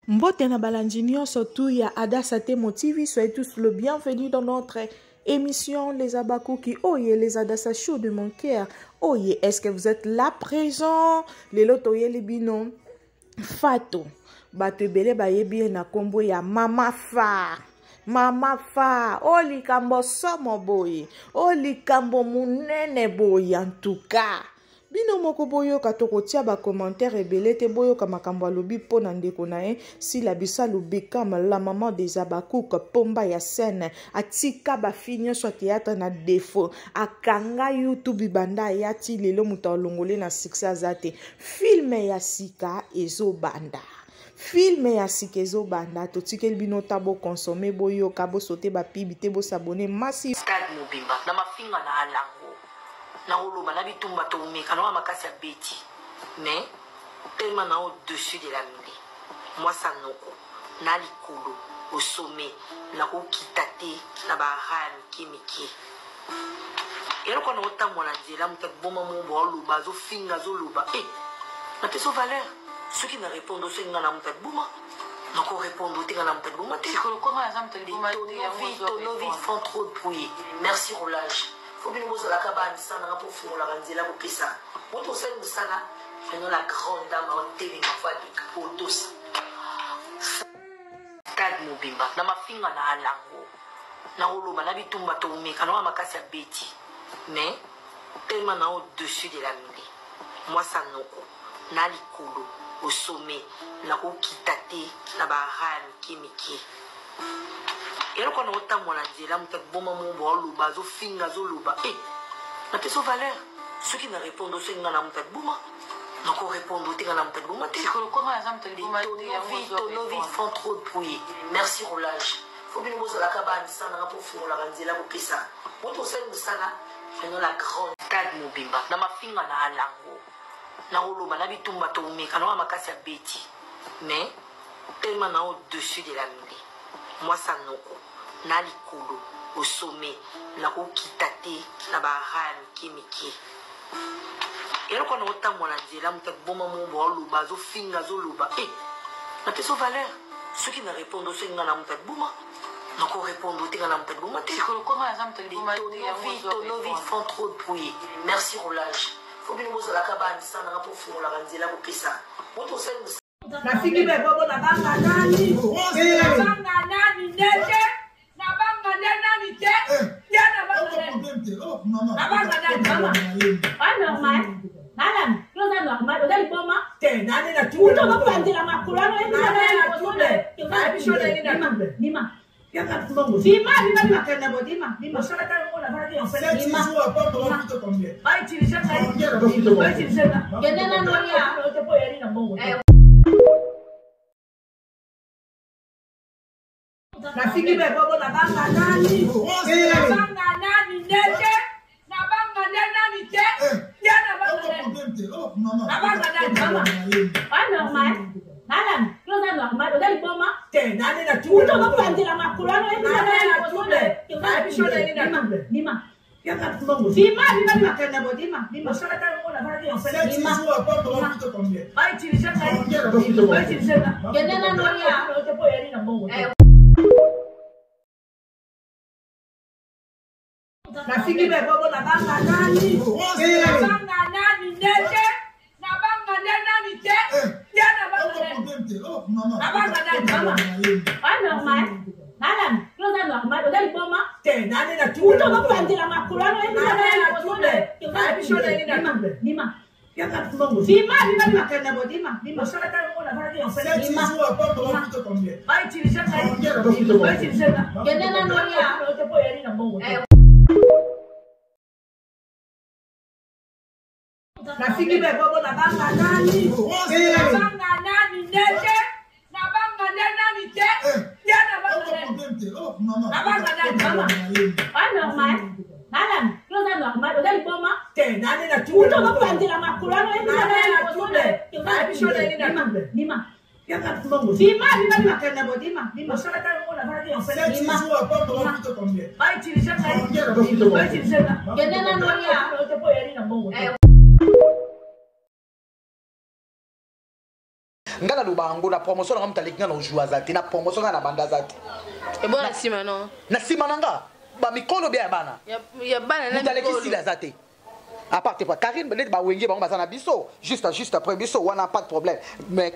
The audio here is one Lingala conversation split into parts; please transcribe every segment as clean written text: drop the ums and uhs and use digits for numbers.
Mbote na balandinio surtout ya Adassa Temo TV, soyez tous le bienvenue dans notre émission Les Abakouki. Oye, les Adassa Show de mon cœur. Oye, est-ce que vous êtes là présent? Les lotoye les binon. Fato. Bato bele baye bien na kombo ya Mama Fa. Mama Fa. Oli kambo somo boy. Oli kambo munene boy en tout cas. Bino moko boyo katoko tia ba commentaire ebele te boyo ka makambo alobi pona ndeko na ye si la bisa lobekam la maman des Abakouk pomba ya scène atika ba finyo so théâtre na défaut akanga YouTube banda ya ti lelo muta longole na succès azate film ya sika ezo banda. Film ya sikezo banda to tikel bino tabo consommer boyo kabo sote ba pibite bo s'abonner massif stade mobimba na mafinga na alango na oloba na bitumba to umeka na makasi ya beti mais tellement na au-dessus de la mêlée moi ça noko na likolo au sommet na ko kitate na ba rami kimiki ero ko na otambola nzela muta boma mo bo oloba zo finga zo loba na peso valeur ceux qui ne répondent au Seigneur na muta boma na ko répondre au Seigneur na muta boma te ko comment exemple te boma nos vies font trop de bruit merci roulage. Faut bien vous la cabane sans la pour faire la ranzela pour pisa. Moi tout seul musala, prenons la grande dame en télé ma foi pour tous. Stade mobimba na mafinga na alango. Na oloba na bitumba to umeka na makasi ya beti. Mais tellement na au-dessus de la mêlée. Moi ça noko na likolo au sommet na ko kitate na ba rami kimiki. Ero ko na otambola nzela muta boma mo bo oloba zo finga zo loba na peso valeur ceux qui ne répondent au Seigneur na muta boma na ko répondre au Seigneur na muta boma te ko comment exemple te boma nos vies font trop de bruit merci roulage faut bien vous la cabane sans la pour faire la ranzela pour pisa moi tout seul musala prenons la grande stade mobimba na mafinga na alango na oloba na bitumba to umeka na makasi ya beti mais tellement na au-dessus de la mêlée moi ça noko na likolo au sommet na ko kitate na ba rami kimiki ero ko na otambola nzela muta boma mo bo oloba zo finga zo loba na peso valeur ceux qui ne répondent au Seigneur na muta boma na ko répondre au Seigneur na muta boma te ko comment exemple te boma nos vies font trop de bruit merci roulage faut bien vous la cabane sans la pour faire la ranzela pour pisa moi tout seul Rafiki bebo na banga nani? Na banga nani nete? Na banga nani te? Ya na banga nani? Na banga nani mama? Ah normal. Madame, nous allons normal. Vous allez comment? Te nani na tu? Vous allez prendre la maculano et vous allez poser. Ah bisho nani na tu? Dima. Ya ka tumongo. Dima kana bo dima. Dima sala ka ngo na bagi en fait. Dima. Vai utiliser ça. Vai utiliser ça. Kenya na noya. Te po yari na bongo. Rafiki bebo na banga nani? Na banga nani nete? Na banga nani te? Ya na banga nani? Na banga nani mama? Ah normal. Madame, nous allons normal. Vous allez comment? Te nani na tu? Vous allez prendre la maculano et vous allez poser. Ah bisho nani na tu? Dima. Ya ka tumongo. Dima kana bo dima. Dima sala ka ngo na bagi en fait. Dima. Vai utiliser ça. Vai utiliser ça. Kenya na noya. Te po yari na bongo. Rafiki bebo na banga nani? Na banga nani nete? Na banga nani te? Ya na banga nani? Na banga nani mama? Ah normal. Madame, nous allons normal. Vous allez comment? Te nani na tu? Vous allez prendre la maculano et vous allez poser. Ah bisho nani na tu? Dima. Ya ka tumongo. Dima kana bo dima. Dima sala ka ngo na bagi en fait. Dima. Vai utiliser ça. Vai utiliser ça. Kenya na noya. Te po yari na bongo. Rafiki bebo na banga nani? Na banga nani nete? Na banga nani te? Ya na banga nani? Na banga nani mama? Ah normal. Madame, nous allons normal. Vous allez comment? Te nani na tu? Vous allez prendre la maculano et vous allez poser. Ah bisho nani na tu? Dima. Ya ka tumongo. Dima kana bo dima. Dima sala ka ngo na bagi en fait. Dima. Vai utiliser ça. Vai utiliser ça. Kenya na noya. Te po yari na bongo. ngala lubango na promotion na mutalekinga na ujua zati na promotion na banda zati e bon na sima non na sima nanga ba mikolo bia bana ya bana na mutaleki sila zati à part pas Karine peut-être ba wenge ba on na biso juste après biso on n'a pas de problème mais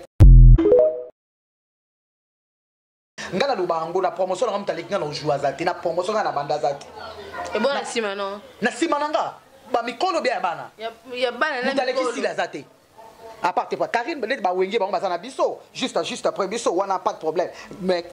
ngala lubango na promotion na mutalekinga na ujua zati na promotion na banda zati e bon na sima non na sima nanga ba mikolo bia bana ya bana na mutaleki sila zati à part pas Karine peut-être ba wenge ba on na biso juste après biso on n'a pas de problème mais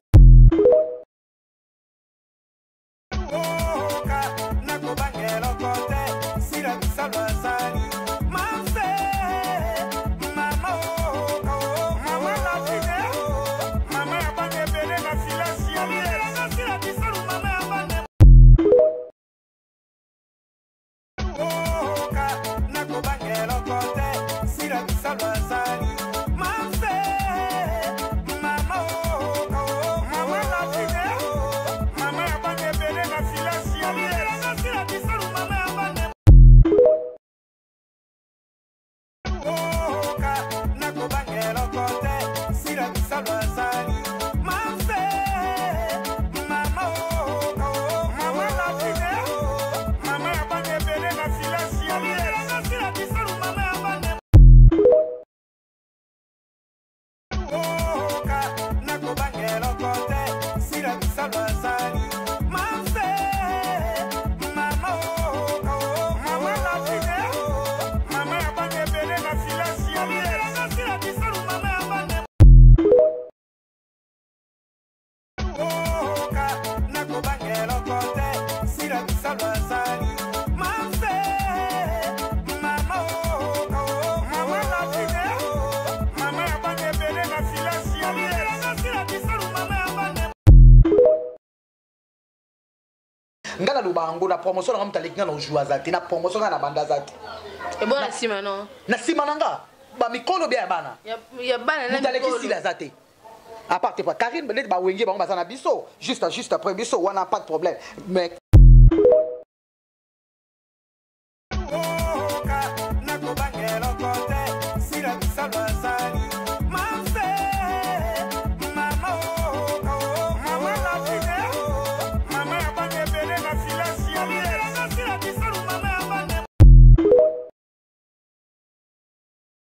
ngala lubango na promotion na mutalekinga na ujua zati na promotion na banda zati e bon na sima non na sima nanga ba mikolo bia bana ya bana na mutaleki sila zati à part pas Karine peut-être ba wenge ba on na biso juste après biso on n'a pas de problème mais